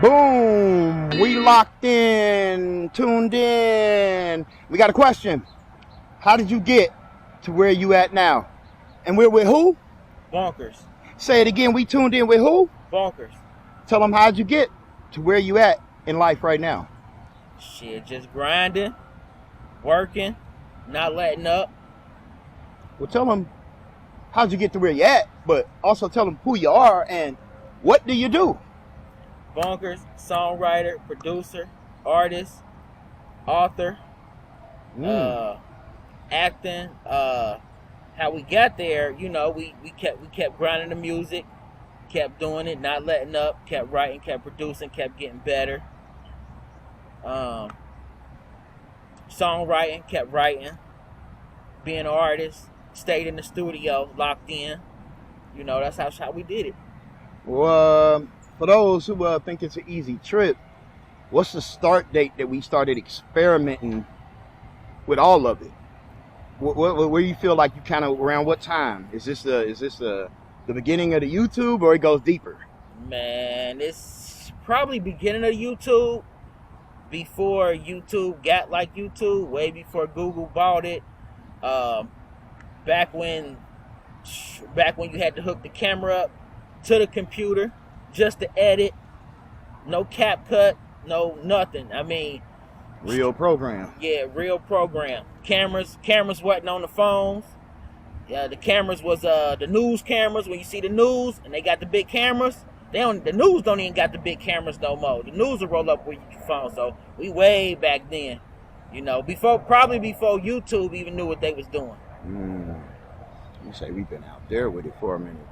Boom! We locked in, tuned in. We got a question. How did you get to where you at now? And we're with who? Bonkers. Say it again. We tuned in with who? Bonkers. Tell them how'd you get to where you at in life right now? Shit, just grinding, working, not letting up. Well, tell them how'd you get to where you at, but also tell them who you are and what do you do? Bonkers, songwriter, producer, artist, author, acting. How we got there, we kept grinding the music, kept doing it, not letting up, kept writing, kept producing, kept getting better. Songwriting, kept writing, being an artist, stayed in the studio, locked in. That's how we did it. Well, for those who think it's an easy trip, what's the start date that we started experimenting with all of it? Where you feel like you kind of around what time? Is this the beginning of the YouTube or it goes deeper? Man, it's probably beginning of YouTube, before YouTube got like YouTube, way before Google bought it. Back when you had to hook the camera up to the computer just to edit, no CapCut, no nothing. I mean, real program. Yeah, real program. Cameras wasn't on the phones. Yeah, the cameras was the news cameras. When you see the news and they got the big cameras, the news don't even got the big cameras no more. The news will roll up with your phone. So we way back then, probably before YouTube even knew what they was doing. You say we've been out there with it for a minute.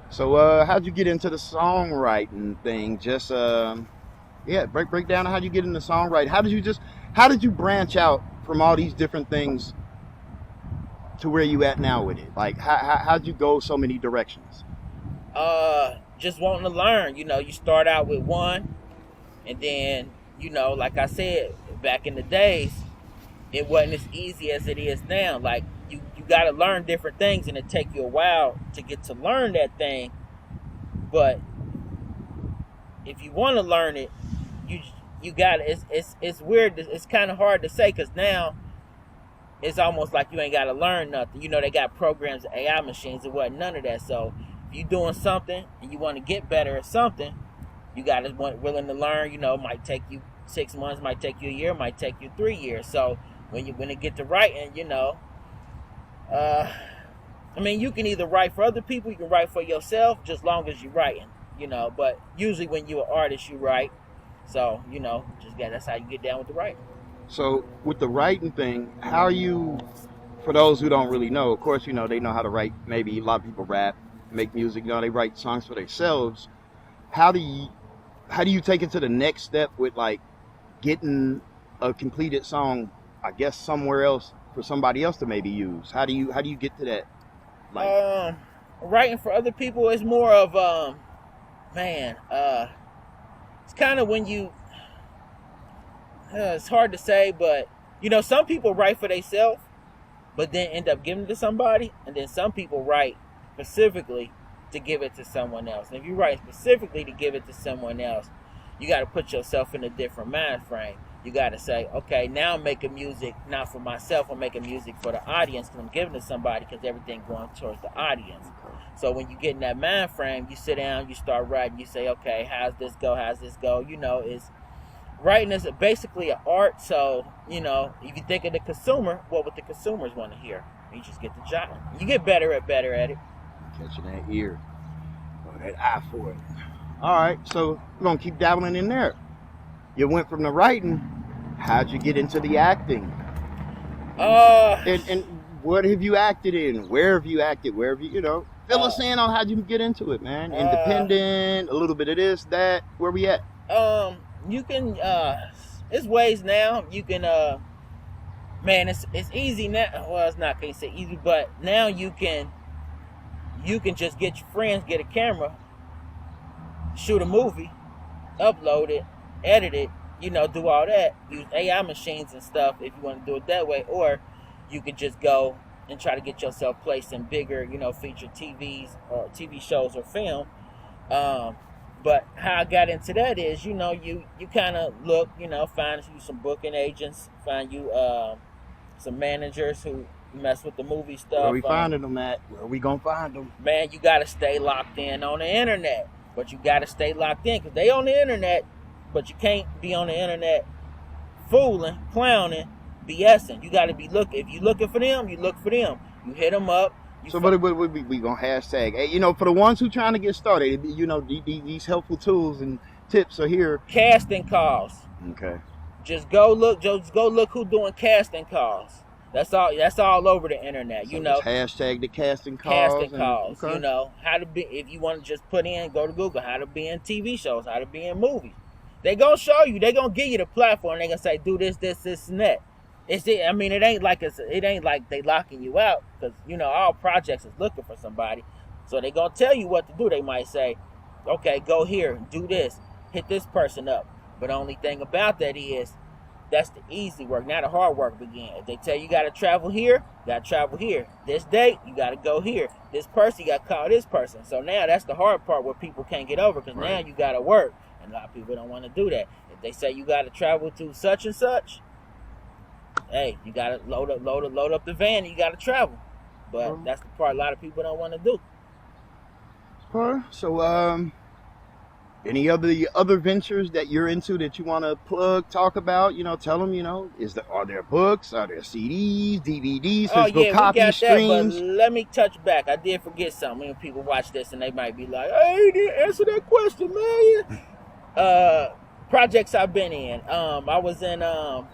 So how'd you get into the songwriting thing? Just break down how you get into songwriting. How did you branch out from all these different things to where you at now with it? Like how'd you go so many directions? Just wanting to learn. You start out with one, and then like I said, back in the days, it wasn't as easy as it is now. Like you got to learn different things, and it take you a while to get to learn that thing. But if you want to learn it, you got it. It's weird. It's kind of hard to say because now it's almost like you ain't got to learn nothing. They got programs, AI machines. It wasn't none of that. So if you're doing something and you want to get better at something, you got to willing to learn. Might take you 6 months, might take you a year, might take you 3 years. So when it get to writing, you can either write for other people, you can write for yourself, just long as you're writing. But usually when you're an artist, you write. So, that's how you get down with the writing. So with the writing thing, how are you, for those who don't really know, of course, they know how to write. Maybe a lot of people rap, make music, they write songs for themselves. How do you take it to the next step with like getting a completed song, I guess, somewhere else for somebody else to maybe use? How do you get to that? Like, writing for other people is more of it's kind of when you it's hard to say, but some people write for themselves but then end up giving it to somebody, and then some people write specifically to give it to someone else. And if you write specifically to give it to someone else, you got to put yourself in a different mind frame. You got to say, okay, now I'm making music not for myself, I'm making music for the audience because I'm giving it to somebody, because everything going towards the audience. So when you get in that mind frame, you sit down, you start writing, you say, okay, how's this go? Writing is basically an art. So, if you think of the consumer, what would the consumers want to hear? You just get the job. You get better at it. Catching that ear or that eye for it. All right, so we're going to keep dabbling in there. You went from the writing. How'd you get into the acting? And what have you acted in? Where have you acted? Where have you, fill us in on how'd you get into it, man. Independent, a little bit of this, that. Where we at? You can, it's ways now. You can, it's easy now. Well, it's not, can't say easy, but now you can just get your friends, get a camera, shoot a movie, upload it, edit it, do all that. Use AI machines and stuff if you want to do it that way. Or you can just go and try to get yourself placed in bigger, feature TVs or TV shows or film. But how I got into that is, you kind of look, find you some booking agents, find you some managers who mess with the movie Where stuff. we finding them at? Where we gonna find them? Man, you got to stay locked in on the internet. But you got to stay locked in because they on the internet, but you can't be on the internet fooling, clowning, BSing. You got to be looking. If you looking for them, you look for them. You hit them up. So what we gonna hashtag? Hey, for the ones who trying to get started, these helpful tools and tips are here. Casting calls. Okay. Just go look who doing casting calls. That's all over the internet. So just hashtag the casting calls. Casting calls. Okay. How to be. If you want to just put in, go to Google, how to be in TV shows, how to be in movies. They gonna show you. They gonna give you the platform. They gonna say, do this, and that. It ain't like they locking you out, because all projects is looking for somebody. So they gonna tell you what to do. They might say, okay, go here, do this, hit this person up. But the only thing about that is, that's the easy work. Now the hard work begins. If they tell you gotta travel here, This date, you gotta go here. This person, you gotta call this person. So now that's the hard part where people can't get over, because now you gotta work. And a lot of people don't want to do that. If they say you gotta travel to such and such, hey, you gotta load up the van and you gotta travel. But that's the part a lot of people don't want to do. So any other ventures that you're into that you want to plug, talk about? Tell them. Are there books? Are there CDs, DVDs, physical copies, streams? But let me touch back. I did forget something. When people watch this and they might be like, "Hey, you didn't answer that question, man." Projects I've been in. I was in the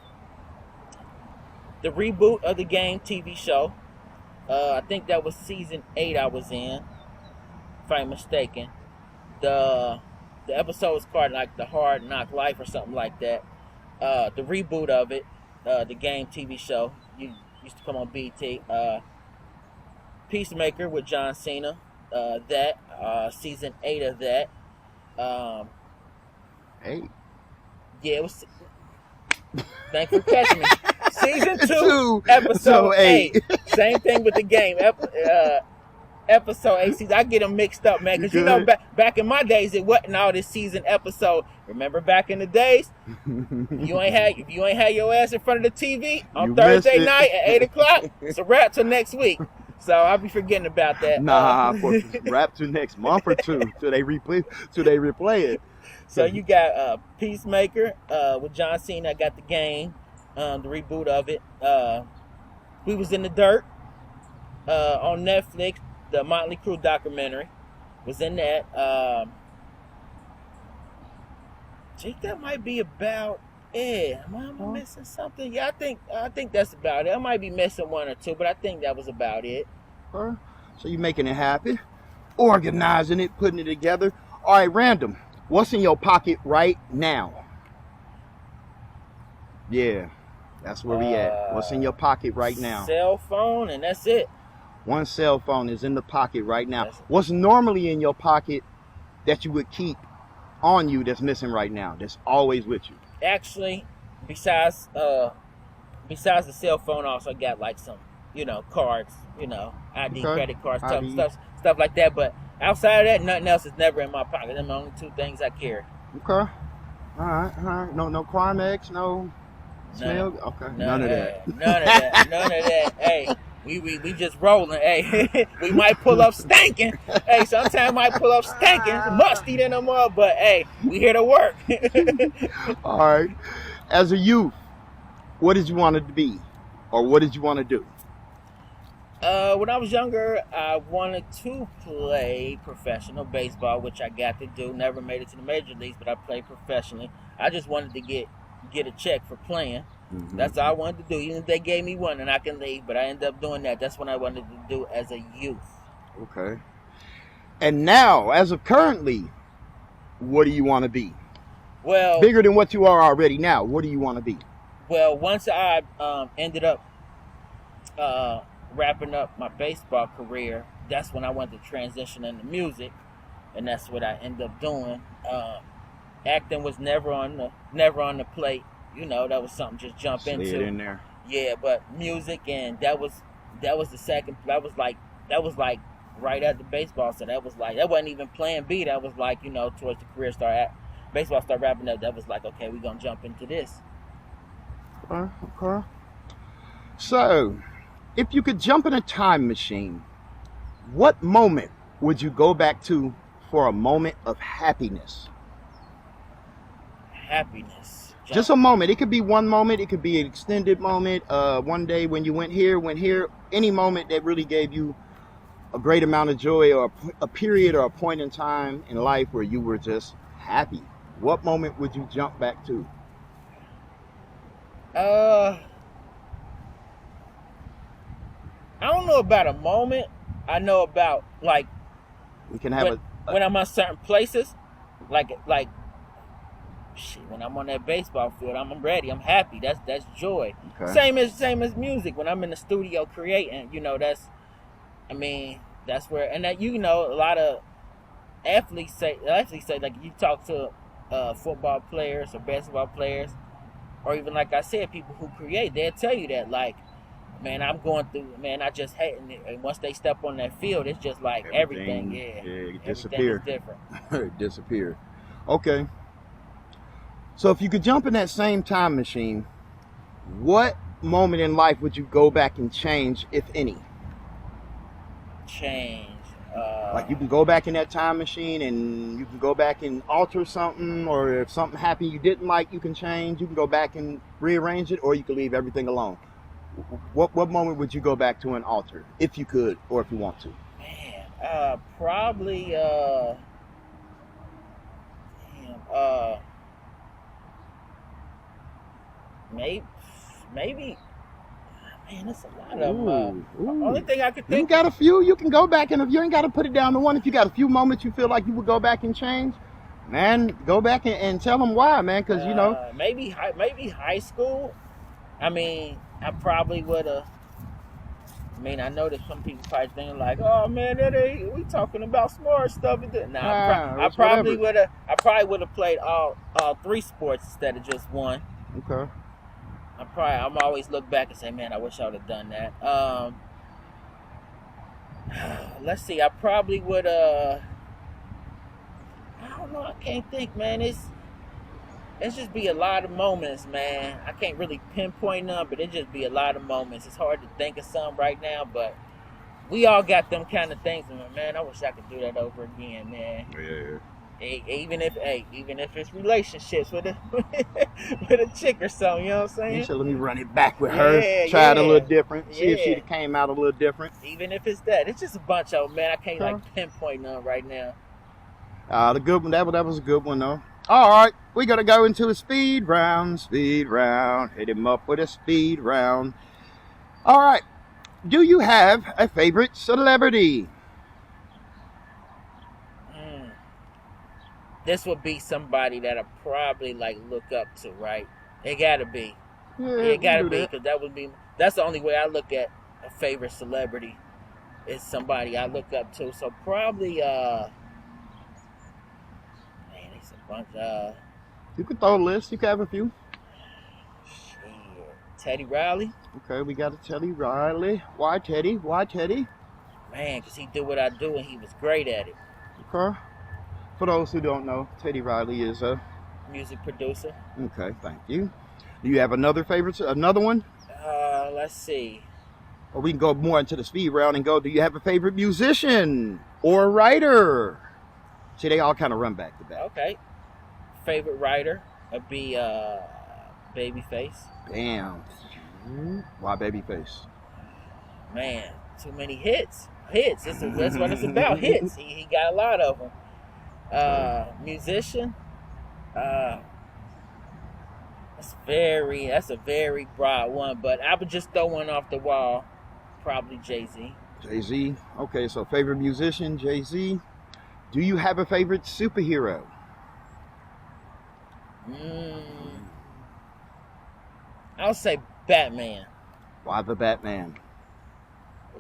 reboot of the Game TV show. I think that was season 8 I was in, if I'm mistaken. The episode was called like The Hard Knock Life or something like that. The reboot of it, the Game TV show, used to come on BT. Peacemaker with John Cena. Season 8 of that. Hey. Yeah, it was. Thanks for catching me. Season 2, episode 8. Same thing with the game. Episode 8 season. I get them mixed up, man, because back in my days it wasn't all this season episode. Remember back in the days, if you ain't had your ass in front of the TV on Thursday night at 8:00, it's a wrap till next week. So I'll be forgetting about that. For wrap to next month or two till they replay it. So you got Peacemaker with John Cena. I got the game, the reboot of it. We was in the dirt on Netflix. The Motley Crue documentary was in that. I think that might be about it. Am I missing something? Yeah, I think that's about it. I might be missing one or two, but I think that was about it. So you're making it happen, organizing it, putting it together. All right, random. What's in your pocket right now? Yeah, that's where we at. What's in your pocket right now? Cell phone, and that's it. One cell phone is in the pocket right now. What's normally in your pocket that you would keep on you that's missing right now, that's always with you? Actually, besides the cell phone, I also got like some, cards, ID, credit cards, stuff like that. But outside of that, nothing else is never in my pocket. Them are the only 2 things I carry. Okay. All right. No Crimex, no smell. Okay. None of that. Hey. We just rolling. Hey, we might pull up stinking. Hey, sometimes might pull up stinking, musty than them all. But hey, we here to work. All right. As a youth, what did you want to be, or what did you want to do? When I was younger, I wanted to play professional baseball, which I got to do. Never made it to the major leagues, but I played professionally. I just wanted to get a check for playing. Mm-hmm. That's all I wanted to do. Even if they gave me one and I can leave, but I ended up doing that. That's what I wanted to do as a youth. Okay. And now, as of currently, what do you want to be? Well, bigger than what you are already now. What do you want to be? Well, once I ended up wrapping up my baseball career, that's when I wanted to transition into music, and that's what I ended up doing. Acting was never on the plate. That was something just jump Slid into. In there. Yeah, but music, and that was the second. That was like right after baseball. So that was like, that wasn't even plan B. That was like, you know, towards the career start, baseball start wrapping up. That was like, okay, we're gonna jump into this. Okay. So, if you could jump in a time machine, what moment would you go back to for a moment of happiness? Happiness. Just a moment. It could be one moment. It could be an extended moment. One day when you went here. Any moment that really gave you a great amount of joy, or a period or a point in time in life where you were just happy. What moment would you jump back to? Uh, I don't know about a moment. I know about like We can have when I'm on certain places, like shit. When I'm on that baseball field, I'm ready. I'm happy. That's joy. okay. Same as music. When I'm in the studio creating, you know, I mean, that's where, and that, you know, a lot of athletes say like, you talk to football players or basketball players, or even like I said, people who create, they'll tell you that, like, man, I'm going through, man, I just hate it. And once they step on that field, it's just like everything, it everything is different. It disappeared. Okay. So if you could jump in that same time machine, what moment in life would you go back and change, if any? Change. Like, you can go back in that time machine and you can go back and alter something, or if something happened you didn't like, you can change. You can go back and rearrange it, or you can leave everything alone. What moment would you go back to and alter, if you could, or if you want to? Man, probably maybe man, that's a lot of them. Only thing I could think. You got a few. You can go back, and if you ain't got to put it down to one, if you got a few moments you feel like you would go back and change, man, go back and tell them why, man. Because you know, maybe high school. I mean, I probably would have. I mean, I know that some people probably think like, "Oh man, we talking about smart stuff." I probably would have. I probably would have played all three sports instead of just one. Okay. I'm always look back and say, man, I wish I would have done that. Let's see. I probably would. I don't know. I can't think, man. It's just be a lot of moments, man. I can't really pinpoint them, but it just be a lot of moments. It's hard to think of some right now, but we all got them kind of things. And man, I wish I could do that over again, man. Yeah. Even if it's relationships with a with a chick or something, you know what I'm saying? So let me run it back with her. Try it a little different. See if she came out a little different. Even if it's that, it's just a bunch of them, man. I can't like pinpoint none right now. The good one. That was a good one though. All right, we gotta go into a speed round. Speed round. Hit him up with a speed round. All right. Do you have a favorite celebrity? This would be somebody that I probably like look up to, right? It gotta be. Yeah, it gotta be, because that's the only way I look at a favorite celebrity. Is somebody I look up to. So probably man, it's a bunch. You could throw a list. You could have a few. Teddy Riley. Okay, we got a Teddy Riley. Why Teddy? Man, because he did what I do and he was great at it. Okay. For those who don't know, Teddy Riley is a music producer. Okay, thank you. Do you have another one? Let's see. Or we can go more into the speed round and go, do you have a favorite musician or writer? See, they all kind of run back to back. Okay. Favorite writer would be Babyface. Damn. Why Babyface? Man, too many hits. That's what it's about. Hits. He got a lot of them. Musician. That's a very broad one, but I would just throw one off the wall. Probably Jay-Z. Jay-Z. Okay, so favorite musician, Jay-Z. Do you have a favorite superhero? I'll say Batman. Why the Batman?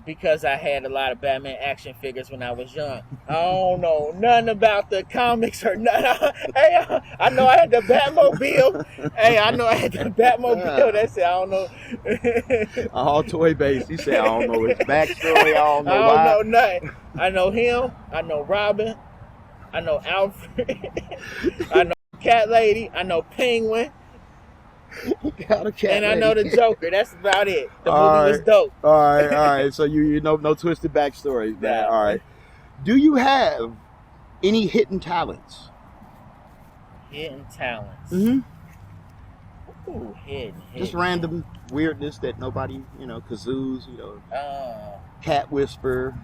because I had a lot of Batman action figures when I was young. I don't know nothing about the comics or nothing. Hey, I know I had the Batmobile. Hey, I know I had the Batmobile. That's it. I don't know. All toy based. He said, I don't know his backstory. I don't know I don't why. know nothing. I know him. I know Robin. I know Alfred. I know Cat Lady. I know Penguin. Got a cat And I know lady. the Joker. That's about it. The All movie was right. dope. All right. So you know no twisted backstories, man. Nah, All right. Do you have any hidden talents? Hidden talents. Mm-hmm. Ooh, hidden. Just random weirdness that nobody, kazoos, cat whisper,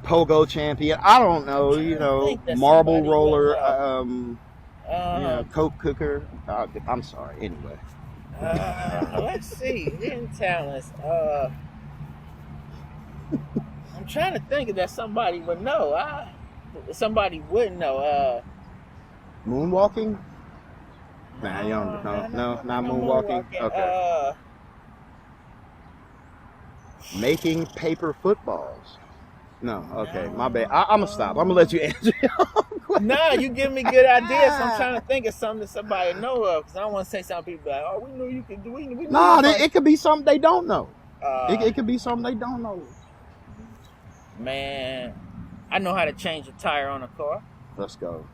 pogo champion. I don't know, marble roller, coke cooker. I'm sorry. Anyway. Let's see. Hidden talents. I'm trying to think if that somebody would know. Somebody wouldn't know. Moonwalking? Nah, you don't know. No, not moonwalking. Okay. Making paper footballs. No, okay, my bad. I'm gonna stop. I'm gonna let you answer. Nah, you give me good ideas. So I'm trying to think of something that somebody know of, because I don't want to say something people like, oh, we knew you could do. We Nah, it could be something they don't know. It could be something they don't know. Man, I know how to change a tire on a car. Let's go.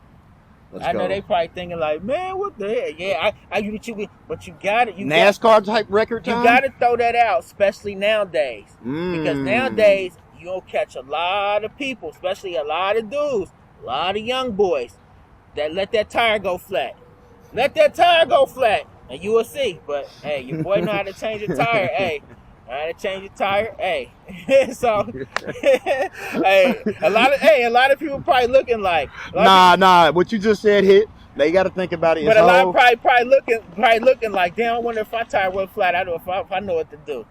I know they probably thinking like, man, what the hell? Yeah, but you got it. NASCAR type record time. You got to throw that out, especially nowadays, because nowadays you'll catch a lot of people, especially a lot of dudes, a lot of young boys that let that tire go flat. Let that tire go flat, and you will see. But hey, your boy know how to change a tire. Hey. I had to change the tire. Hey, so hey, a lot of people probably looking like nah. What you just said hit. They got to think about it. But a lot of probably looking like, damn. I wonder if my tire was flat. I don't if I know what to do.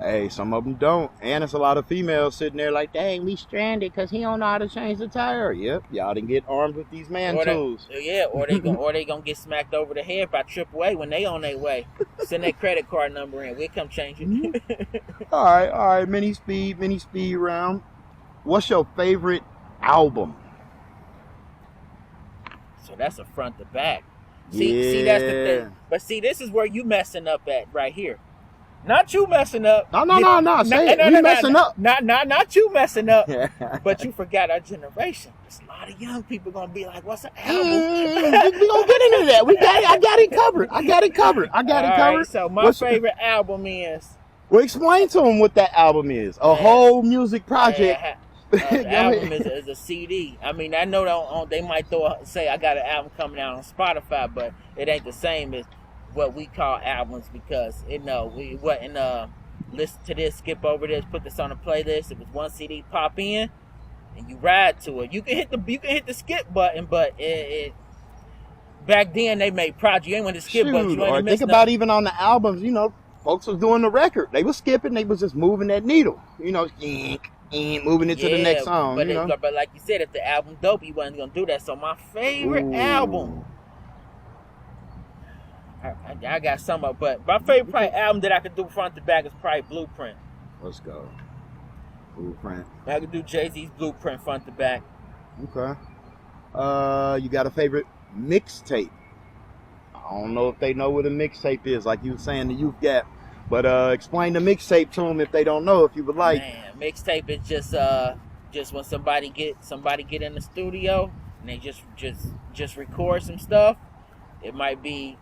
Hey, some of them don't, and it's a lot of females sitting there like, dang, we stranded because he don't know how to change the tire. Yep, y'all didn't get armed with these tools. Or they gonna get smacked over the head by AAA when they on their way. Send that credit card number in. We'll come change it. All right. Mini speed round. What's your favorite album? So that's a front to back. See, that's the thing. But see, this is where you messing up at right here. Not you messing up. No. Say it. We messing up. Not you messing up. But you forgot our generation. There's a lot of young people gonna be like, "What's an album?" We gonna get into that. I got it covered. I got it covered. Right, so my favorite album is. Well, explain to them what that album is. A whole music project. The album is a CD. I mean, I know they might say I got an album coming out on Spotify, but it ain't the same as what we call albums, because we wouldn't listen to this, skip over this, put this on a playlist. It was one CD, pop in, and you ride to it. You can hit the skip button, but it back then they made projects. You ain't want to skip button. Or think about even on the albums, folks was doing the record. They was skipping. They was just moving that needle. Moving it to the next song. But like you said, if the album dope, you wasn't gonna do that. So my favorite album. I got some of, but my favorite album that I could do front to back is probably Blueprint. Let's go. Blueprint. I could do Jay-Z's Blueprint front to back. Okay. You got a favorite mixtape? I don't know if they know what a mixtape is, like you were saying, the Youth Gap. But explain the mixtape to them if they don't know, if you would like. Man, mixtape is just when somebody get in the studio and they just record some stuff. It might be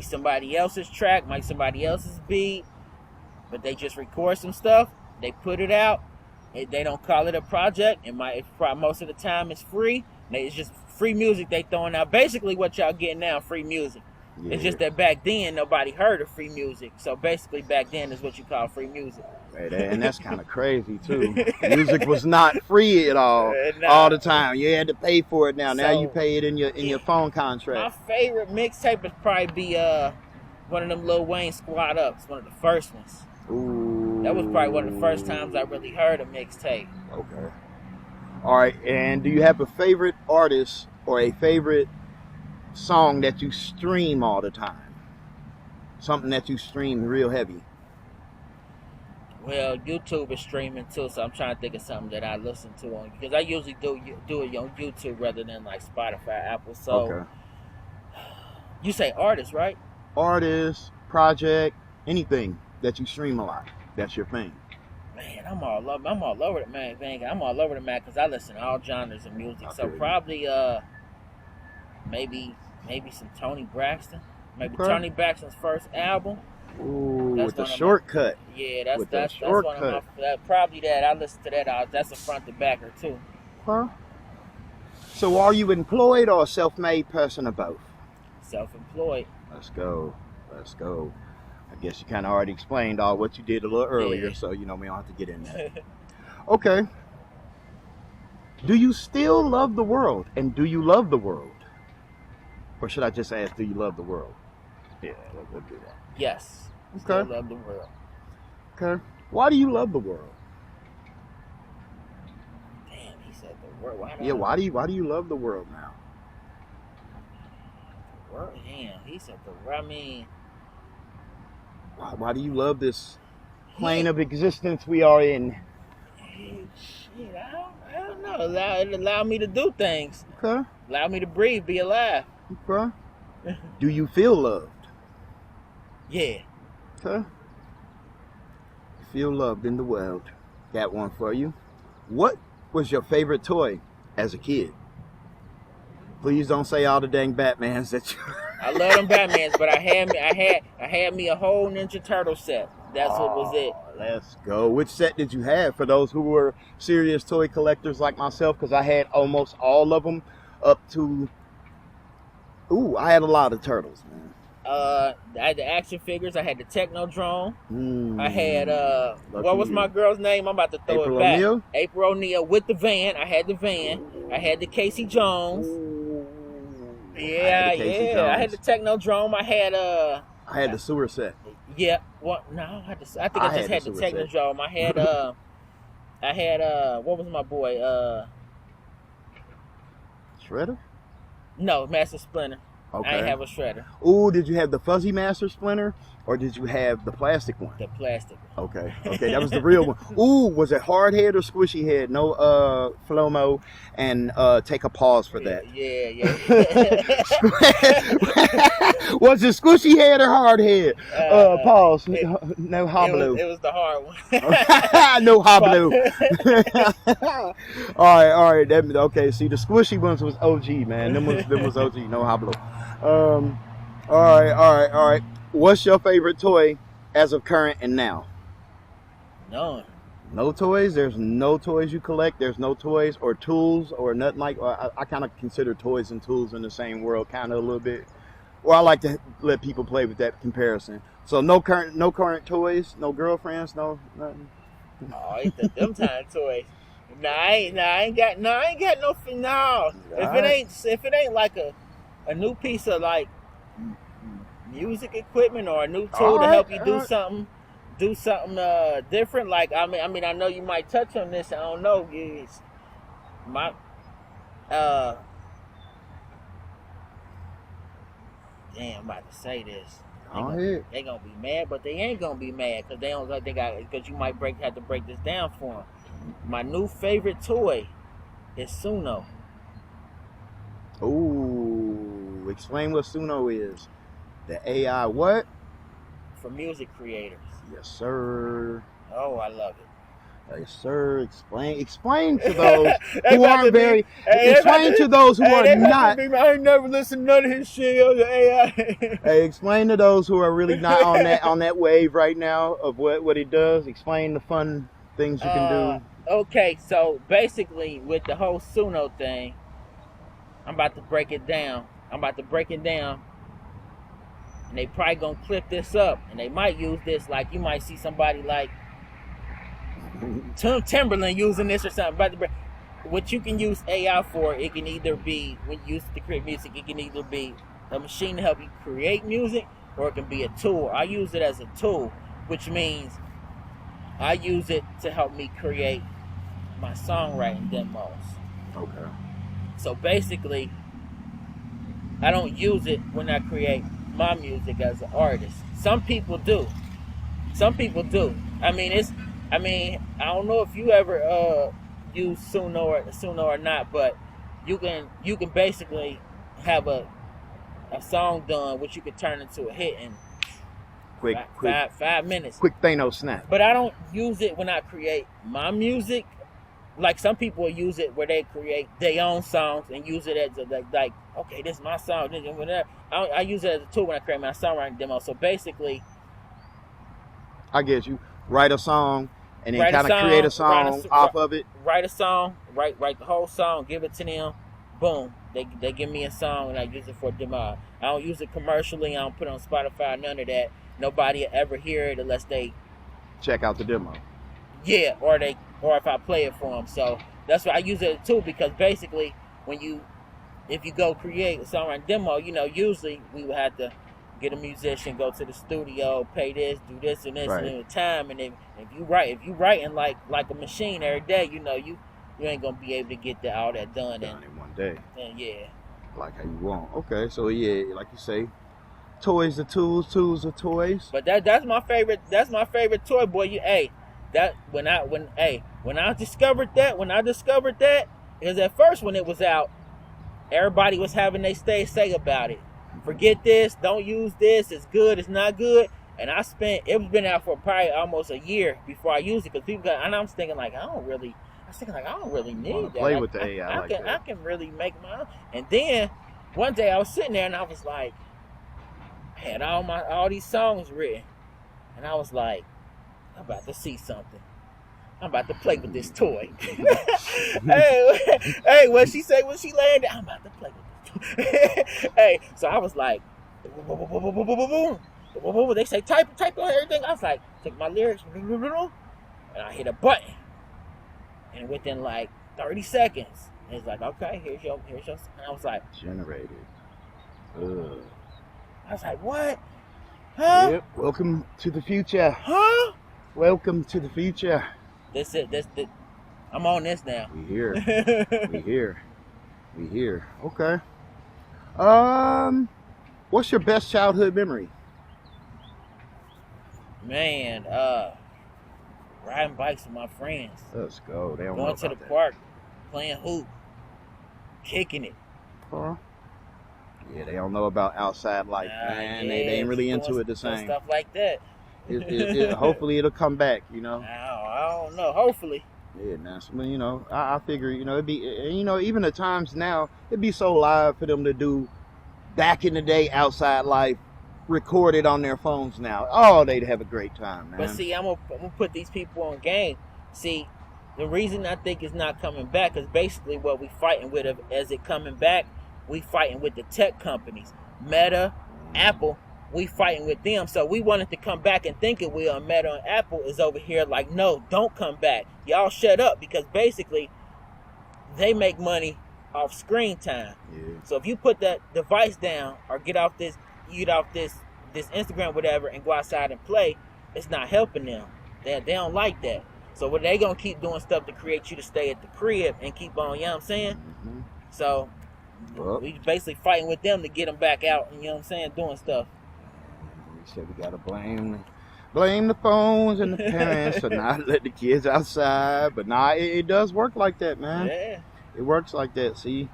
somebody else's track, might be somebody else's beat, but they just record some stuff. They put it out. They don't call it a project. Most of the time it's free. It's just free music they throwing out. Basically, what y'all getting now, free music. Yeah. It's just that back then nobody heard of free music. So basically, back then is what you call free music. Right, and that's kind of crazy too. Music was not free at all the time. You had to pay for it now. Now you pay it in your phone contract. My favorite mixtape would probably be one of them Lil Wayne Squad Ups, one of the first ones. Ooh. That was probably one of the first times I really heard a mixtape. Okay. All right, and do you have a favorite artist or a favorite song that you stream all the time? Something that you stream real heavy. Well, YouTube is streaming too, so I'm trying to think of something that I listen to on, because I usually do it on YouTube rather than like Spotify, Apple. So Okay. you say artist, right? Artist, project, anything that you stream a lot. That's your thing. Man, I'm all over the man. I'm all over the map because I listen to all genres of music. I So feel you. probably maybe some Tony Braxton. Maybe Okay. Tony Braxton's first album. Ooh, That's with the one of shortcut. my yeah. With the That's one of my shortcut. probably that I listen to that. That's a front to backer too. Huh? So are you employed or a self-made person or both? Self-employed. Let's go. Let's go. I guess you kind of already explained all what you did a little earlier, Yeah. so we don't have to get in there. Okay. Do you still love the world? And do you love the world? Or should I just ask, do you love the world? Yeah, we'll do that. Yes. Okay. Still love the world. Okay. Why do you love the world? Damn, he said the world. Why do you love the world now? World? Damn, he said the world. I mean, Why do you love this plane of existence we are in? shit, I don't know. Allow me to do things. Okay. Allow me to breathe, be alive. Okay. Do you feel loved? Yeah. Okay. You feel loved in the world. Got one for you. What was your favorite toy as a kid? Please don't say all the dang Batmans that you. I love them Batmans, but I had me a whole Ninja Turtle set. That's what was it. Let's go. Which set did you have for those who were serious toy collectors like myself? Because I had almost all of them up to. Ooh, I had a lot of turtles, man. I had the action figures. I had the Technodrome. I had Lucky what was you. my girl's name? I'm about to throw April it back. O'Neil? April O'Neil with the van. I had the van. I had the Casey Jones. Yeah, I had the Casey yeah. I had Jones. the Technodrome. I had I had the sewer set. yeah. What? No, I think I just had the sewer set. Technodrome. I had what was my boy? Shredder? No, Master Splinter. Okay. I ain't have a shredder. Ooh, did you have the Fuzzy Master Splinter or did you have the plastic one? The plastic. Okay, that was the real one. Ooh, was it hard head or squishy head? No, Flomo, and take a pause for that. Yeah. Was it squishy head or hard head? Pause. No hablu. It was the hard one. No hablu. all right. Okay, see, the squishy ones was OG, man. Them was OG. No hablu. All right. What's your favorite toy as of current and now? None. No toys? There's no toys you collect? There's no toys or tools or nothing like. I kind of consider toys and tools in the same world, kind of a little bit. Or I like to let people play with that comparison. So no current toys, no girlfriends, no nothing. Oh, ain't them time toys. I ain't got no. No. If it ain't like a new piece of like music equipment or a new tool to help you do something different. Like I mean, I know you might touch on this. I don't know. It's my damn, I'm about to say this. They gonna be mad, but they ain't gonna be mad because they don't. Because you might have to break this down for them. My new favorite toy is Suno. Ooh, explain what Suno is. The AI what? For music creators. Yes, sir. Oh, I love it. Yes, sir. Explain to those who aren't very. Explain to those who are not. I ain't never listened to none of his shit. The AI. Hey, explain to those who are really not on that wave right now of what it does. Explain the fun things you can do. Okay, so basically with the whole Suno thing, I'm about to break it down. And they probably gonna clip this up, and they might use this. Like you might see somebody like Timberland using this or something. What you can use AI for, it can either be when you use it to create music. It can either be a machine to help you create music, or it can be a tool. I use it as a tool, which means I use it to help me create my songwriting demos. Okay. So basically, I don't use it when I create my music as an artist. Some people do. I mean, I mean, I don't know if you ever use Suno or not, but you can basically have a song done which you could turn into a hit in Quick, five, quick, five, 5 minutes. quick Thanos snap. But I don't use it when I create my music. Like some people use it where they create their own songs and use it as like okay, this is my song. Whatever. I use it as a tool when I create my songwriting demo. So basically, I get you. Write a song and then write a kind of create a song, song off of it. write a song, write the whole song, give it to them. Boom, they give me a song and I use it for demo. I don't use it commercially. I don't put it on Spotify. None of that. Nobody will ever hear it unless they Check out the demo. yeah, or if I play it for them. So that's why I use it too, because basically if you go create a songwriting demo, usually we would have to get a musician, go to the studio, pay this, do this and this, Right. and then time. And then if you writing like a machine every day, you ain't gonna be able to get all that done. Done in one day. And yeah. Like how you want. Okay, so yeah, like you say, toys are tools, tools are toys. But that's my favorite. That's my favorite toy, boy. When I discovered that, because at first when it was out, everybody was having their say about it. Forget this. Don't use this. It's good. It's not good. And it was been out for probably almost a year before I used it, because people got. And I was thinking like I don't really need that. Play with the AI like that. I can really make my own. And then one day I was sitting there and I was like, I had all these songs written, and I was like, I'm about to see something. I'm about to play with this toy. hey, what she say when she landed? I'm about to play with this toy. Hey, so I was like, they say type on everything. I was like, take my lyrics, and I hit a button, and within like 30 seconds, it's like, okay, here's your. And I was like, Generated. I was like, what? Huh? Yep. Welcome to the future. Huh? Welcome to the future. That's it. I'm on this now. We here. We here. Okay. What's your best childhood memory? Man, riding bikes with my friends. Let's go. They don't know Going to the about that. park, playing hoop, kicking it. Huh? Yeah, they don't know about outside life, man. Yeah, They ain't really into doing it the same. Stuff like that. Hopefully it'll come back, I don't know. Hopefully. Yeah, man. So, I figure, it'd be, even at times now, it'd be so live for them to do back in the day outside life, recorded on their phones now. Oh, they'd have a great time, man. But see, I'm gonna put these people on game. See, the reason I think it's not coming back is basically what we fighting with as it coming back. We fighting with the tech companies, Meta, Apple. We fighting with them, so we wanted to come back and think it will. And Meta and Apple is over here like, no, don't come back. Y'all shut up, because basically they make money off screen time. Yeah. So if you put that device down or get off this Instagram, whatever, and go outside and play, it's not helping them. They don't like that. So what they gonna keep doing stuff to create you to stay at the crib and keep on, you know what I'm saying? Mm-hmm. So we basically fighting with them to get them back out, and you know what I'm saying, doing stuff. We said we gotta blame the phones and the parents to not let the kids outside, but nah, it does work like that, man. Yeah. It works like that. See,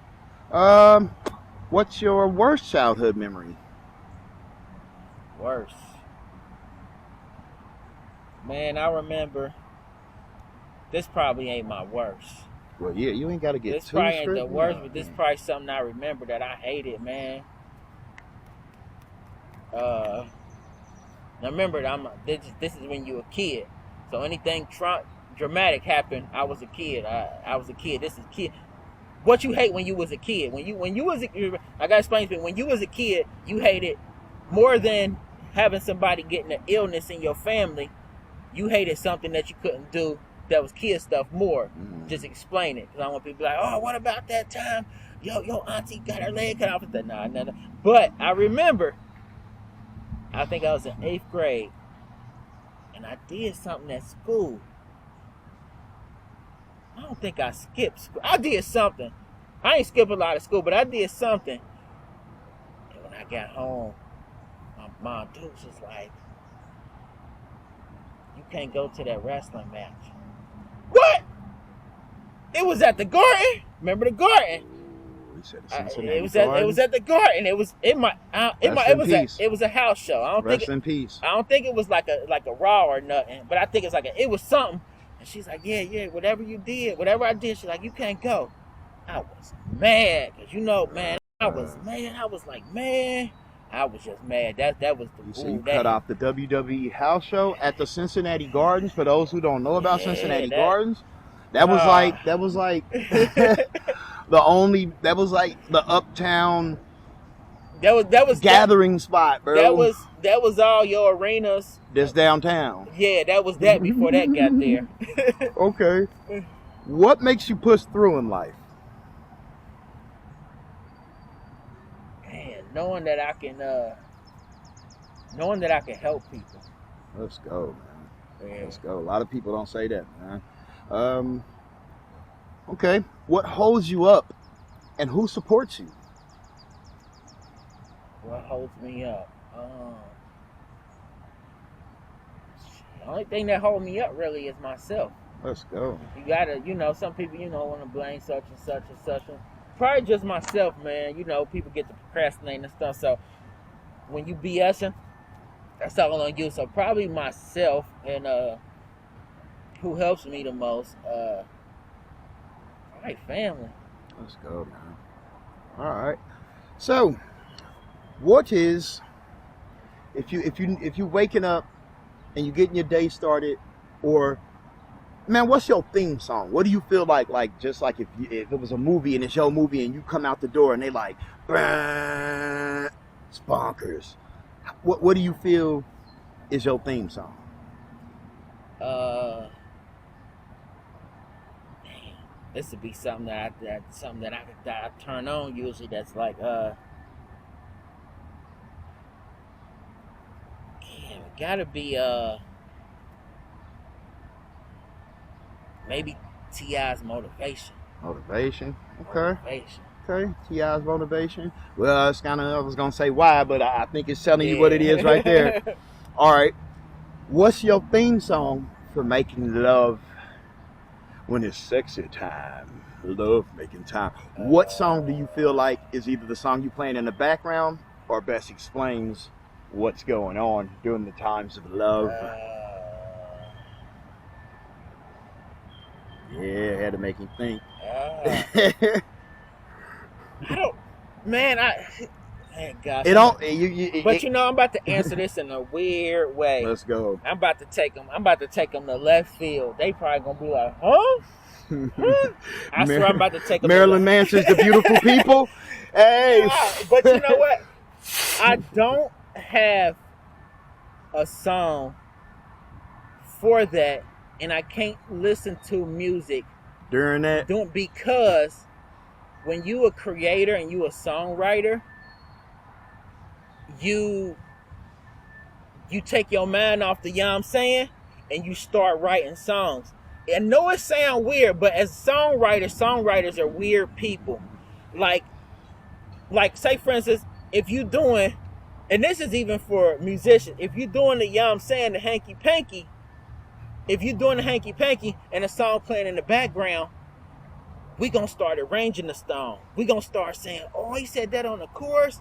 what's your worst childhood memory? Worse. Man, I remember. This probably ain't my worst. Well, yeah, you ain't gotta get This too probably ain't the strict, worst, nah, but this man. probably something I remember that I hated, man. Now remember, this is when you a kid. So anything dramatic happened, I was a kid. I was a kid. This is kid. What you hate when you was a kid? When you was I gotta explain to you. When you was a kid, you hated more than having somebody getting an illness in your family. You hated something that you couldn't do that was kid stuff more. Just explain it, because I want people to be like, oh, what about that time? Yo, auntie got her leg cut off. Nah. But I remember, I think I was in 8th grade, and I did something at school. I don't think I skipped school. I did something. I ain't skip a lot of school, but I did something. And when I got home, my mom Dukes was like, you can't go to that wrestling match. What? It was at the Garden. Remember the Garden? We said It was at the Garden. It was a house show. Rest in peace. I don't think it was like a Raw or nothing, but I think it's it was something. And she's like, yeah, whatever you did, whatever I did, she's like, you can't go. I was mad, cause man, I was like, man, I was just mad. That was the you cut off the WWE house show at the Cincinnati Gardens. For those who don't know about Cincinnati Gardens, that was like the uptown that was gathering spot, bro. That was all your arenas. That's downtown. Yeah, that was that before that got there. Okay. What makes you push through in life? Man, knowing that I can help people. Let's go, man. Yeah. Let's go. A lot of people don't say that, man. Okay. What holds you up and who supports you? What holds me up? The only thing that holds me up really is myself. Let's go. You gotta, some people, want to blame such and such and such. Probably just myself, man. People get to procrastinating and stuff. So when you BSing, that's all on you. So probably myself, and who helps me the most? Probably family. Let's go, man. All right. So, what is if you waking up and you getting your day started, or man, what's your theme song? What do you feel like just like if it was a movie and it's your movie and you come out the door and they like, it's Bonkers. What do you feel is your theme song? This would be something that I turn on usually. That's like it gotta be maybe T.I.'s Motivation. Motivation. Okay. Motivation. Okay. T.I.'s Motivation. Well, it's kind of, I was gonna say why, but I think it's telling you what it is right there. All right. What's your theme song for making love when it's sexy time? Love making time. What song do you feel like is either the song you playing in the background or best explains what's going on during the times of love? Yeah, had to make him think. I don't, man. Gosh. It don't. But I'm about to answer this in a weird way. Let's go. I'm about to take them to left field. They probably gonna be like, huh? I swear I'm about to take them. Marilyn Manson's The Beautiful People. Hey. But you know what? I don't have a song for that, and I can't listen to music during that. Because when you a creator and you a songwriter, you take your mind off the, I'm saying, and you start writing songs. I know it sounds weird, but as songwriters are weird people. Like say for instance, if you doing, and this is even for musicians, if you doing the, I'm saying, the hanky panky, if you doing the hanky panky and a song playing in the background, we gonna start arranging the song. We gonna start saying, oh, he said that on the chorus.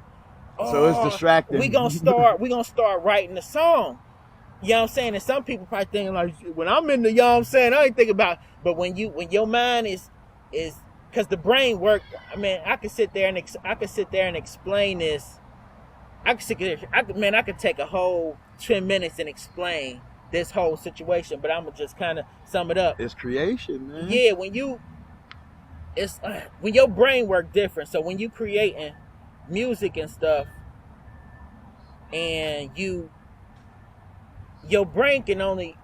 Oh, so it's distracting. We gonna start writing the song. You know what I'm saying? And some people probably thinking like, when I'm in the, you know what I'm saying, I ain't thinking about, but when your mind is because the brain work. I mean, I could sit there and explain this. I could take a whole 10 minutes and explain this whole situation, but I'm gonna just kind of sum it up. It's creation, man. Yeah, when your brain work different. So when you creating music and stuff, and your brain can only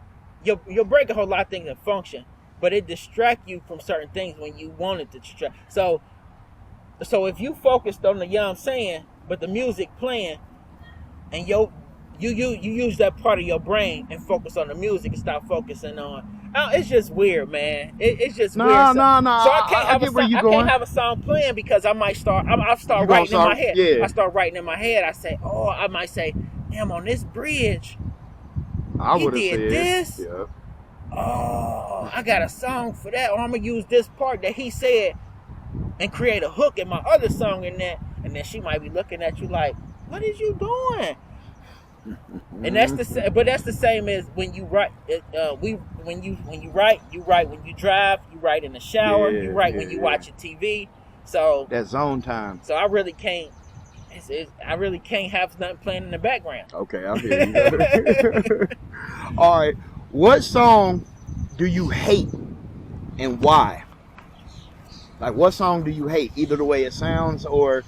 your brain can hold a lot of things in function, but it distract you from certain things when you want it to distract. So if you focused on the, you know what I'm saying, but the music playing, and you use that part of your brain and focus on the music and stop focusing on. It's just weird, man. It's just weird. No. So I can't have a song playing because I might start. I'll start writing in my head. Yeah. I start writing in my head. I might say, damn, on this bridge, I he would have did said, this. yeah. Oh, I got a song for that. Or I'm gonna use this part that he said and create a hook in my other song in that. And then she might be looking at you like, "What is you doing?" And that's but that's the same as when you write. When you write, you write when you drive, you write in the shower, you write when you watching TV. So that zone time. So I really can't. I really can't have nothing playing in the background. Okay, I hear you. All right, what song do you hate and why? Like, what song do you hate? Either the way it sounds, or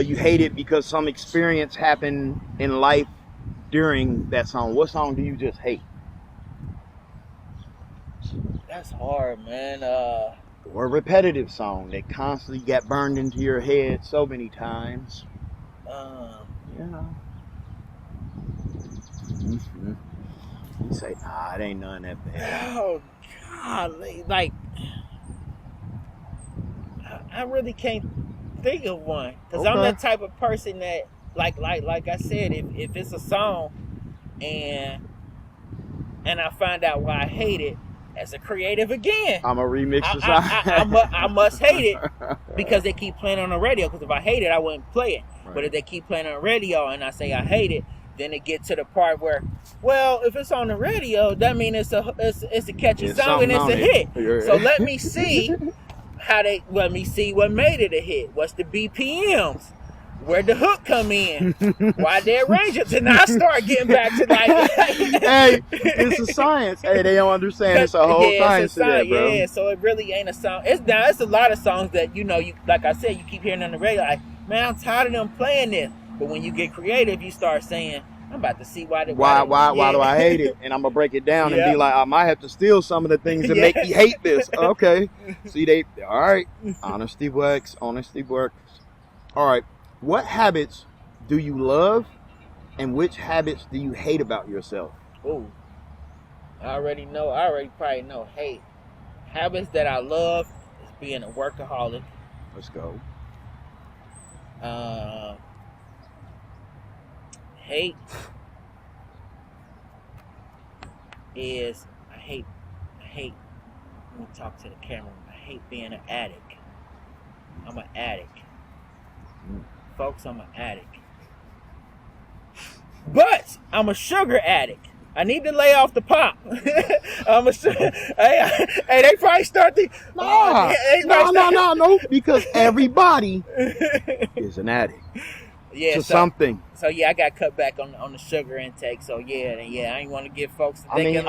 you hate it because some experience happened in life during that song. What song do you just hate? That's hard, man. Or a repetitive song that constantly got burned into your head so many times. You know. Mm-hmm. You say, nah, it ain't none that bad. Oh God, like I really can't think of one because I'm that type of person that like I said, if it's a song and I find out why I hate it, as a creative again, I'm a remix the song. I must hate it because they keep playing on the radio. Because if I hate it, I wouldn't play it. Right. But if they keep playing on the radio and I say I hate it, then it gets to the part where, well, if it's on the radio, that means it's a catchy song and it's a hit. Yeah. So let me see let me see what made it a hit. What's the BPMs? Where'd the hook come in? Why they arrange it? And I start getting back to like, hey, it's a science. Hey, they don't understand. It's a whole science to that, bro. Yeah, so it really ain't a song. It's a lot of songs that you like I said, you keep hearing on the radio. Like, man, I'm tired of them playing this. But when you get creative, you start saying, I'm about to see why do I hate it, and I'm gonna break it down and be like, I might have to steal some of the things that make me hate this. Okay, see, all right. Honesty works. All right. What habits do you love, and which habits do you hate about yourself? Oh, I already probably know. Hate habits that I love is being a workaholic. Let's go. Hate is I hate. Let me talk to the camera. I hate being an addict. I'm an addict. Folks, I'm an addict. But I'm a sugar addict. I need to lay off the pop. Hey, they probably start the... No, because everybody is an addict to something. So yeah, I got cut back on the sugar intake. So yeah, I ain't want to give folks thinking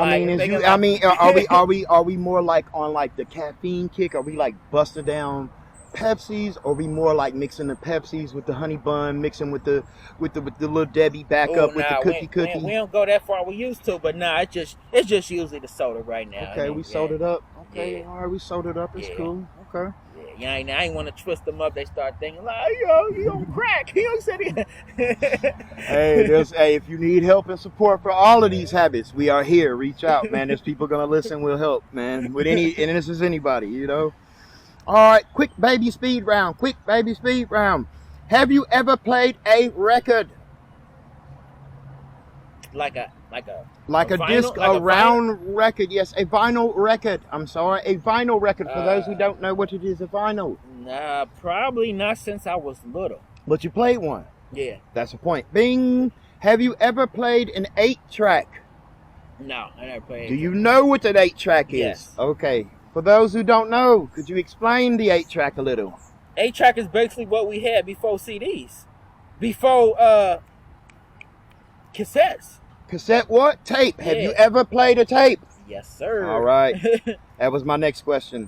are we more like on like the caffeine kick? Are we like busting down Pepsis, or we more like mixing the Pepsis with the honey bun, mixing with the little Debbie with the cookie? We don't go that far. We used to, but it's just usually the soda right now. Okay, we soda it up. Okay, all right, we soda it up. It's cool. Okay. Yeah, I ain't want to twist them up. They start thinking like, yo, you on crack? He don't said it. Hey, if you need help and support for all of these habits, we are here. Reach out, man. There's people gonna listen. We'll help, man. And this is anybody, you know. All right, quick baby speed round. Have you ever played a record? Like a round record. Yes, a vinyl record. I'm sorry, a vinyl record. For those who don't know what it is, a vinyl. Nah, probably not since I was little. But you played one. Yeah. That's the point. Bing. Have you ever played an 8-track? No, I never played. Do you know what an 8-track is? Yes. Okay. For those who don't know, could you explain the 8-track a little? 8-track is basically what we had before CDs. Before cassettes. Cassette what? Tape. Yeah. Have you ever played a tape? Yes, sir. All right. That was my next question.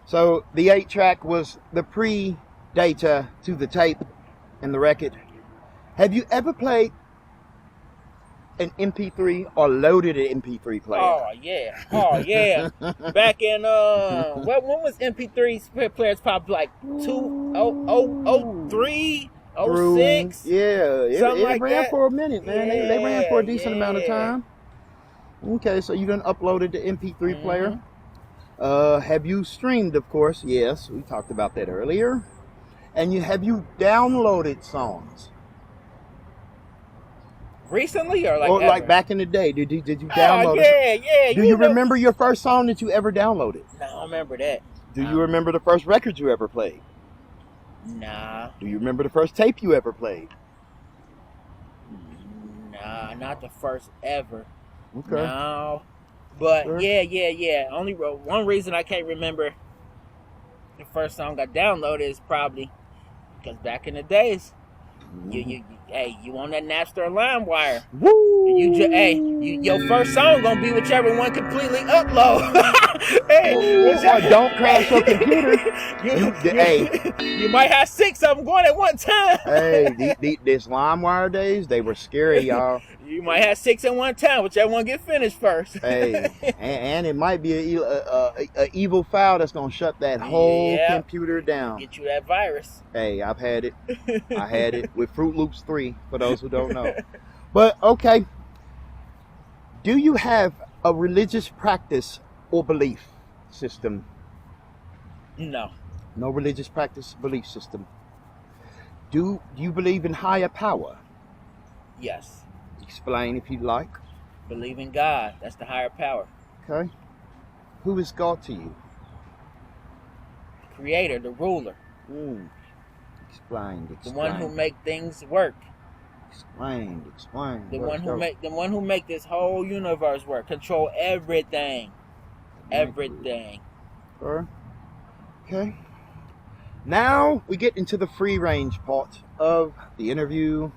So the 8-track was the pre-data to the tape and the record. Have you ever played an MP3 or loaded an MP3 player? Oh yeah. Back in when was MP3 players probably like 2003, 06? Yeah, something like ran that. For a minute, man. Yeah, they ran for a decent amount of time. Okay, so you done uploaded the MP3 player. Have you streamed? Of course, yes. We talked about that earlier. And have you downloaded songs? recently or like Or ever? like back in the day? Did you Oh download it? yeah. Do you remember your first song that you ever downloaded? No, I don't remember that. Do you remember the first record you ever played? Nah. Do you remember the first tape you ever played? Nah, not the first ever. Okay. No. But Sure. yeah. Only one reason I can't remember the first song I downloaded is probably because back in the days, you on that Napster LimeWire. Woo! Your first song gonna be whichever one completely upload. Or don't crash your computer. You might have 6 of them going at one time. Hey, this LimeWire days, they were scary, y'all. You might have 6 at one time, whichever one get finished first. Hey, and it might be a evil file that's gonna shut that whole computer down. Get you that virus. Hey, I've had it. I had it with Fruit Loops 3, for those who don't know. But okay, do you have a religious practice or belief system? No. No religious practice, belief system. Do you believe in higher power? Yes. Explain if you'd like. Believe in God. That's the higher power. Okay. Who is God to you? Creator, the ruler. Explain. The one who make things work. Explain. The one who make this whole universe work. Control everything. Everything. Okay. Now we get into the free range part of the interview.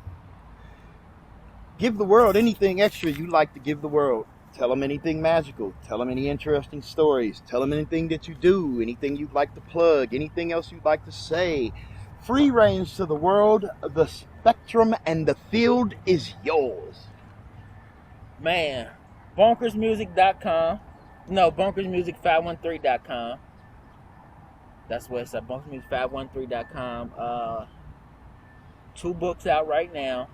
Give the world anything extra you'd like to give the world. Tell them anything magical. Tell them any interesting stories. Tell them anything that you do. Anything you'd like to plug. Anything else you'd like to say. Free range to the world. The spectrum and the field is yours. Man, bonkersmusic.com. No, bonkersmusic513.com. That's what it's at, bonkersmusic513.com. 2 books out right now.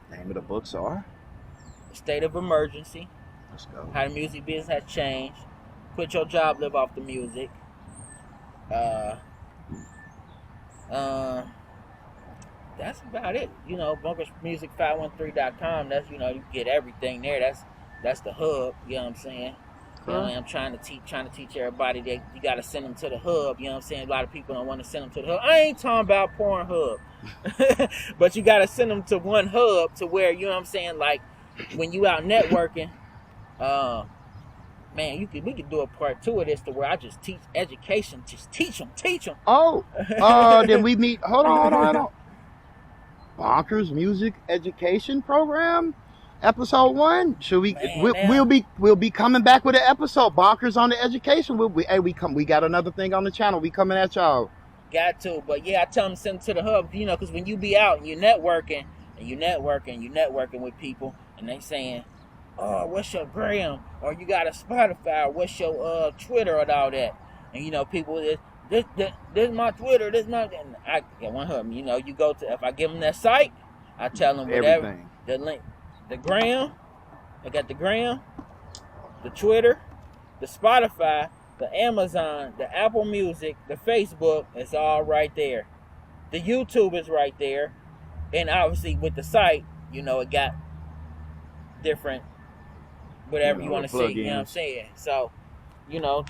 Name of the books are? State of Emergency. Let's go. How the music business has changed. Quit your job, live off the music. That's about it. Bonkersmusic513.com. That's you get everything there. That's the hub. You know what I'm saying? I'm trying to teach everybody that you got to send them to the hub. You know what I'm saying? A lot of people don't want to send them to the hub. I ain't talking about Pornhub. But you got to send them to one hub to where, you know what I'm saying, like when you out networking, man, we could do a part 2 of this to where I just teach education. Just teach them. Oh, then we meet. Hold on. Bonkers Music Education Program? Episode 1. Should we? We'll be coming back with an episode. Bonkers on the education. We got another thing on the channel. We coming at y'all. Got to, but yeah, I tell them send to the hub. Because when you be out and you're networking with people, and they saying, "Oh, what's your gram?" or "You got a Spotify?" or "What's your Twitter?" and all that. And people, this is my Twitter. This my. And I get one hub. You go to, if I give them that site, I tell them whatever everything. The link. The gram, I got the gram, the Twitter, the Spotify, the Amazon, the Apple Music, the Facebook, it's all right there. The YouTube is right there. And obviously with the site, it got different, whatever you want to see, you know what I'm saying? So, I tell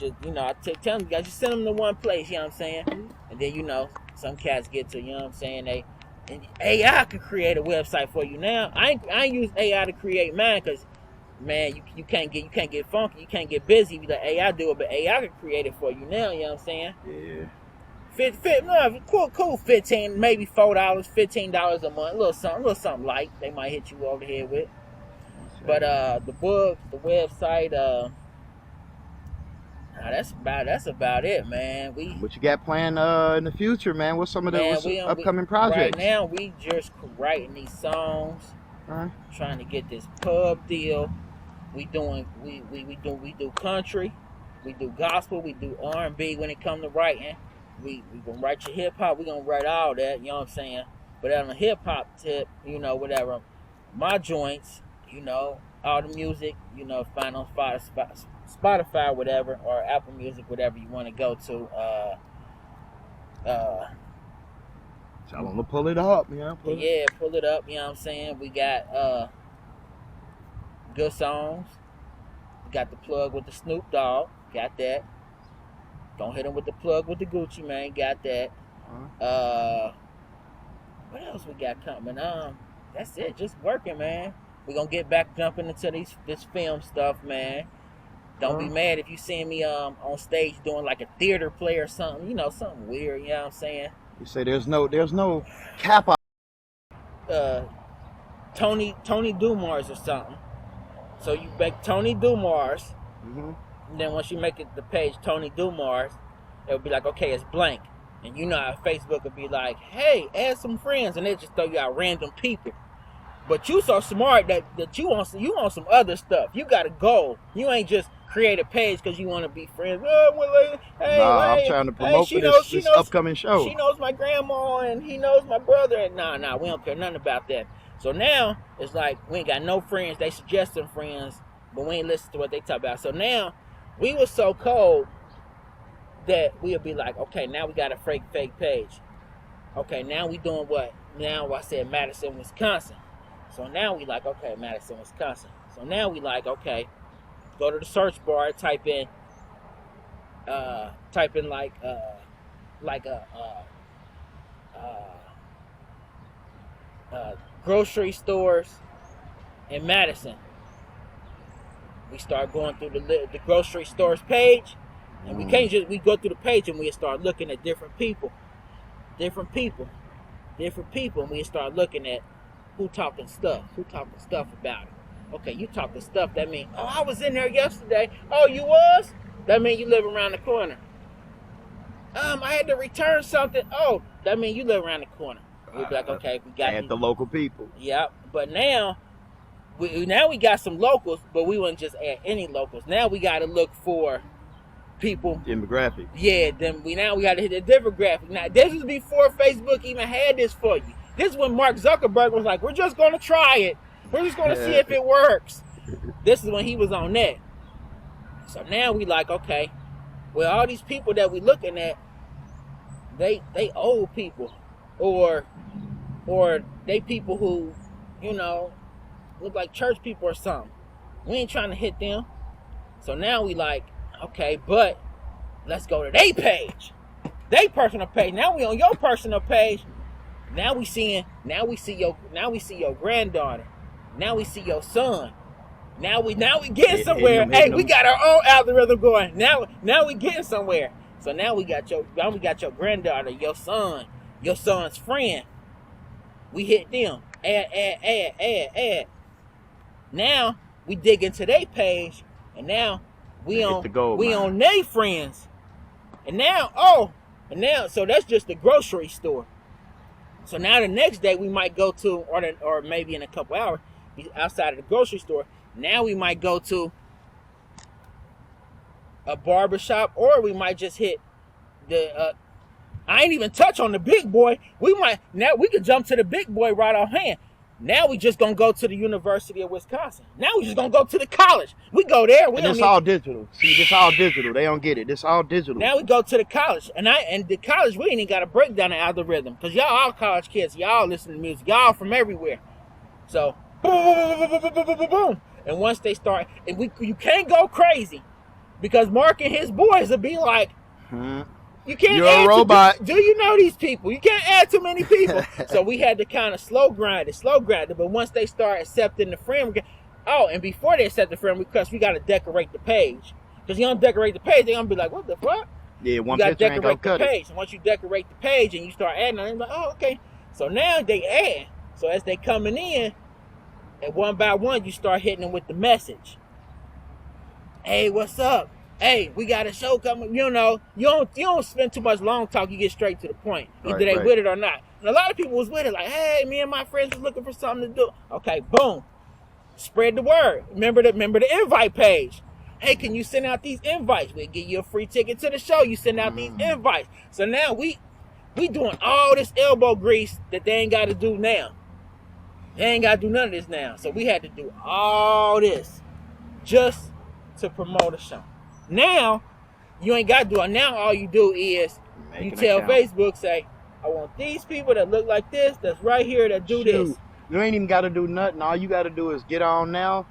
them, guys, just send them to one place, you know what I'm saying? And then, some cats get to, you know what I'm saying, and AI could create a website for you now. I ain't use AI to create mine because, man, you can't get funky, you can't get busy. You let AI do it, but AI could create it for you now. You know what I'm saying? Yeah. Cool. $15, maybe $4, $15 a month, a little something light. They might hit you over the head with. But the book, the website, that's about it, man. What you got planned in the future, man? What's some of the upcoming projects? Right now, we just writing these songs, trying to get this pub deal. We do country, we do gospel, we do R&B. When it comes to writing, we gonna write your hip hop. We gonna write all that. You know what I'm saying? But on a hip hop tip, whatever, my joints, all the music, find on Spotify, whatever, or Apple Music, whatever you want to go to. Tell them to pull it up, pull it up. You know what I'm saying? We got Good songs. Got the plug with the Snoop Dogg. Got that. Don't hit him with the plug with the Gucci Mane. Got that. What else we got coming? That's it. Just working, man. We're gonna get back jumping into this film stuff, man. Don't be mad if you see me on stage doing like a theater play or something. You know, something weird. You know what I'm saying? You say there's no cap on. Tony Dumars or something. So you make Tony Dumars, and then once you make it the page Tony Dumars, it'll be like, okay, it's blank. And you know how Facebook will be like, hey, add some friends, and they just throw you out random people. But you so smart that you want some other stuff. You got a goal. You ain't just create a page because you want to be friends. Oh, well, hey, I'm trying to promote this upcoming show. She knows my grandma and he knows my brother. And nah, we don't care nothing about that. So now it's like we ain't got no friends. They suggest some friends, but we ain't listen to what they talk about. So now we was so cold that we'll be like, okay, now we got a fake page. Okay, now we doing what? Now I said Madison, Wisconsin. So now we like, okay, Madison, Wisconsin. So now we like, okay, go to the search bar, type in grocery stores in Madison. We start going through the grocery stores page, and we go through the page and we start looking at different people, and we start looking at who talking stuff about it. Okay, you talking stuff, that means, oh, I was in there yesterday. Oh, you was? That means you live around the corner. I had to return something. Oh, that means you live around the corner. We'd be like, okay, we got the local people. Yep. But now we got some locals, but we wouldn't just add any locals. Now we got to look for people. Demographic. Yeah, we got to hit the demographic. Now, this was before Facebook even had this for you. This is when Mark Zuckerberg was like, we're just going to try it. We're just going to see if it works. This is when he was on that. So now we like, okay, well, all these people that we looking at, they old people. Or they people who, you know, look like church people or something. We ain't trying to hit them. So now we like, okay, but let's go to their page. They personal page. Now we on your personal page. Now we see your granddaughter. Now we see your son. Now we getting somewhere. Hey, we got our own algorithm going. Now we getting somewhere. So now we got your granddaughter, your son, your son's friend. We hit them. Add. Now we dig into their page, and now we on their friends. And now so that's just the grocery store. So now the next day we might go to, or maybe in a couple hours, outside of the grocery store, now we might go to a barbershop, or we might just hit the I ain't even touch on the big boy. We could jump to the big boy right offhand. Now we just gonna go to the University of Wisconsin. Now we just gonna go to the college. We go there. It's all digital. See, this all digital. They don't get it. This all digital. Now we go to the college, and the college we ain't even got to break down the algorithm, because y'all all college kids. Y'all listen to music. Y'all from everywhere. So boom. And once they start, and you can't go crazy, because Mark and his boys will be like, you can't. You're a robot. Do you know these people? You can't add too many people. So we had to kind of slow grind it. But once they start accepting the friend, and before they accept the friend request, we got to decorate the page. Because you don't decorate the page, they're gonna be like, what the fuck? Yeah, one picture ain't gonna cut it. And once you decorate the page and you start adding, they're like, oh, okay. So now they add. So as they coming in, and one by one, you start hitting them with the message. Hey, what's up? Hey, we got a show coming. You know, you don't spend too much long talk. You get straight to the point. Either they with it or not. And a lot of people was with it. Like, hey, me and my friends was looking for something to do. Okay, boom. Spread the word. Remember the invite page. Hey, can you send out these invites? We'll give you a free ticket to the show. You send out these invites. So now we doing all this elbow grease that they ain't got to do now. They ain't got to do none of this now. So we had to do all this just to promote a show. Now, you ain't got to do it. Now all you do is you tell Facebook, say, I want these people that look like this, that's right here, that do this. You ain't even got to do nothing. All you got to do is get on now,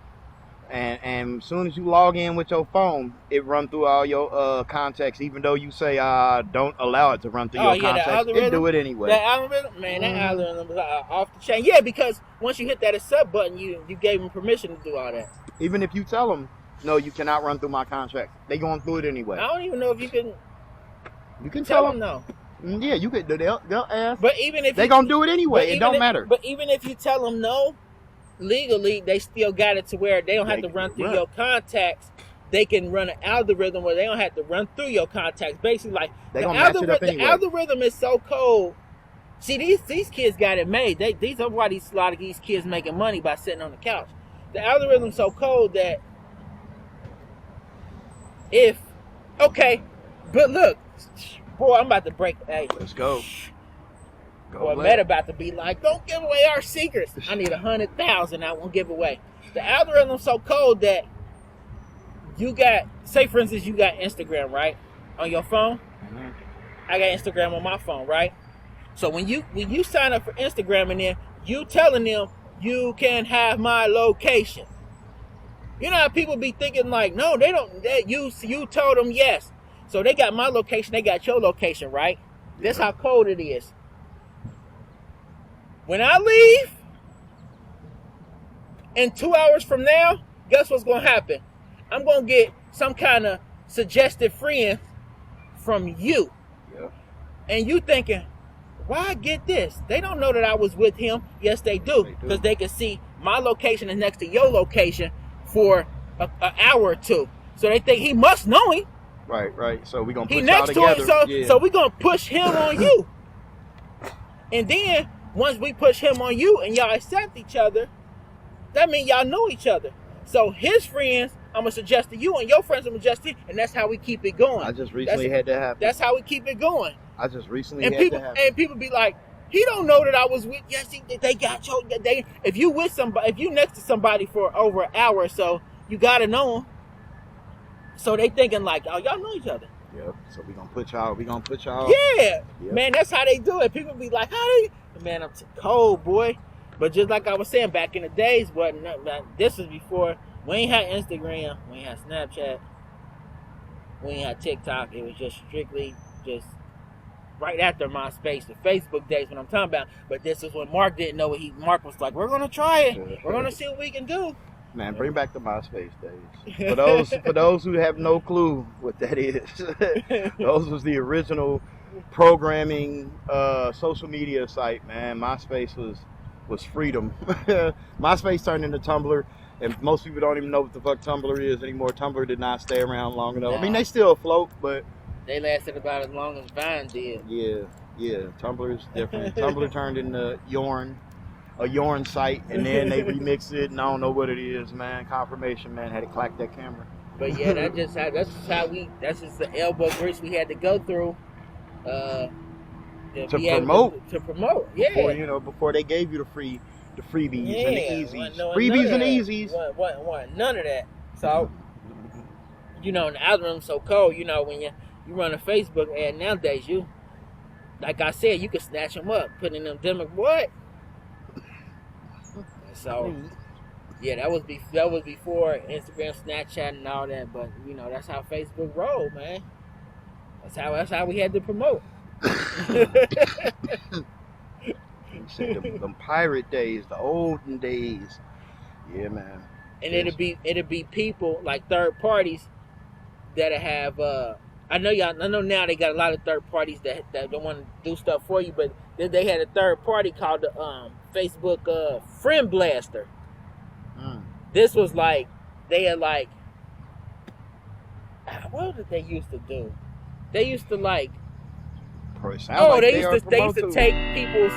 And as soon as you log in with your phone, it run through all your contacts, even though you say don't allow it to run through Oh your yeah, the contacts. It do algorithm. it anyway. That algorithm, man, that Mhm. algorithm is off the chain. Yeah, because once you hit that accept button, you gave them permission to do all that. Even if you tell them, no, you cannot run through my contract, they going through it anyway. I don't even know if you can You can tell tell them no. Yeah, you could. They'll ask. But even if They you, gonna do it anyway. It don't if, matter. But even if you tell them no, legally they still got it to where they don't have to run through your contacts. They can run an algorithm where they don't have to run through your contacts. Basically, like They gonna match it up anyway. The algorithm is so cold. See, these kids got it made. These are why a lot of these kids making money by sitting on the couch. The algorithm's so cold that but look, boy, I'm about to break. Hey, Let's go. Boy, Meta about to be like, don't give away our secrets. I need 100,000. I won't give away. The algorithm's so cold that you got, say for instance, you got Instagram, right, on your phone. Mm-hmm. I got Instagram on my phone, right. So when you sign up for Instagram and then you telling them you can have my location. You know how people be thinking like, no, they don't. You told them yes. So they got my location, they got your location, right? This how cold it is. When I leave, in 2 hours from now, guess what's going to happen? I'm going to get some kind of suggested friend from you. Yeah. And you thinking, why get this? They don't know that I was with him. Yes, they do. Because they can see my location is next to your location for an hour or two. So they think he must know him. Right. So we're going to He put next y'all to together. him, so we're going to push him on you. And then, once we push him on you and y'all accept each other, that means y'all know each other. So his friends, I'm going to suggest to you, and your friends, I'm going to suggest to you, and that's how we keep it going. I just recently had that happen. That's how we keep it going. I just recently and had people, that happen. And people be like, he don't know that I was with, yes, they got your, if you with somebody, if you next to somebody for over an hour or so, you got to know them. So they thinking like, oh, y'all know each other. Yep. So we gonna put y'all. Yeah. Yep. Man, that's how they do it. People be like, how they? Man, I'm too cold, boy. But just like I was saying, back in the days, this was before, we ain't had Instagram, we ain't had Snapchat, we ain't had TikTok. It was just strictly just right after MySpace, the Facebook days when I'm talking about. But this is when Mark didn't know what Mark was like, we're gonna try it. We're gonna see what we can do. Man, bring back the MySpace days. For those who have no clue what that is, those was the original programming social media site. Man, MySpace was freedom. MySpace turned into Tumblr, and most people don't even know what the fuck Tumblr is anymore. Tumblr did not stay around long enough. I mean, they still afloat, but they lasted about as long as Vine did. Yeah. Tumblr is different. Tumblr turned into a Yorn site, and then they remixed it, and I don't know what it is, man. Confirmation, man, had to clack that camera. But yeah, that's just the elbow grease we had to go through to promote. To promote, yeah. Before they gave you the freebies and the easies. Freebies and easies. Wasn't none of that. So, the algorithm's so cold, when you run a Facebook ad nowadays, like I said, you can snatch them up, put in them demo, what? So, yeah, that was before Instagram, Snapchat, and all that. But that's how Facebook rolled, man. That's how we had to promote. You said them pirate days, the olden days. Yeah, man. And it'd be people like third parties that have. I know now they got a lot of third parties that don't want to do stuff for you, but then they had a third party called the Facebook Friend Blaster. This was like, they had like, what did they used to do? They used to like, they used to take people's